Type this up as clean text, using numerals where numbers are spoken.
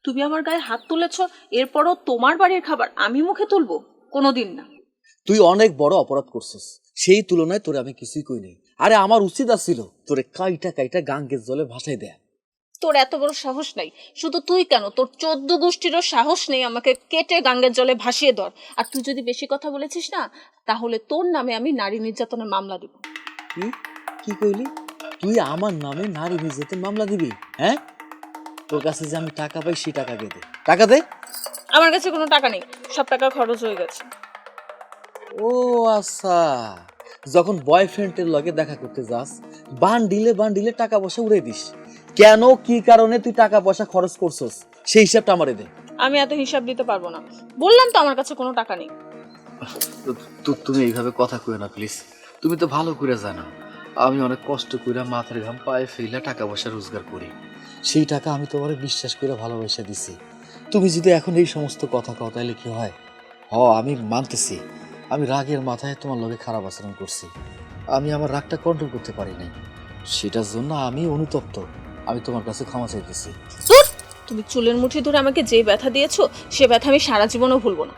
তুমি আমার গায়ে হাত তুলেছো, এরপরও তোমার বাড়ির খাবার আমি মুখে তুলবো? কোনোদিন না। তুই অনেক বড় অপরাধ করছিস, সেই তুলনায় তোরে আমি কিছুই কই নাই। আরে আমার উচিত ছিল তোরে কাইটা কাইটা গাঙ্গের জলে ভাসাই দেয়া। তোর এত বড় সাহস নাই, শুধু তুই কেন, তোর 14 গোষ্ঠীরও সাহস নেই আমাকে কেটে গাঙ্গের জলে ভাসিয়ে ধর। আর তুই যদি বেশি কথা বলেছিস না, তাহলে তোর নামে আমি নারী নির্যাতনের মামলা দিব। কি কি কইলি? তুই আমার নামে নারী নির্যাতন মামলা দিবি? হ্যাঁ, তোর কাছে যে আমি টাকা পাই সেই টাকা দে, টাকা দে। আমার কাছে কোনো টাকা নেই, সব টাকা খরচ হয়ে গেছে। ও আচ্ছা, যখন বয়ফ্রেন্ডের লগে দেখা করতে যাস বান্ডিলে বান্ডিলে টাকা পয়সা উড়ে দিস, কেন কি কারণে তুই টাকা পয়সা খরচ করছস সেই হিসাবটা আমারে দে। আমি এত হিসাব দিতে পারবো না, বললাম তো আমার কাছে কোনো টাকা নেই। তুমি এইভাবে কথা কইও না প্লিজ। তুমি তো ভালো করে জানো আমি অনেক কষ্ট করে মাথার ঘাম পায়ে ফেলে টাকা পয়সা রোজগার করি, সেই টাকা আমি তোমারে বিশ্বাস করে ভালোবাসা দিছি। তুমি যদি এখন এই সমস্ত কথা কও তাহলে কি হয়? আমি মানতেছি আমি রাগের মাথায় তোমার লগে খারাপ আচরণ করছি, আমি আমার রাগটা কন্ট্রোল করতে পারি নাই, সেটার জন্য আমি অনুতপ্ত। আমি তোমার কাছে ক্ষমা চাইতেছি। তুমি চুলের মুঠি ধরে আমাকে যে ব্যথা দিয়েছো, সে ব্যথা আমি সারা জীবনও ভুলবো না।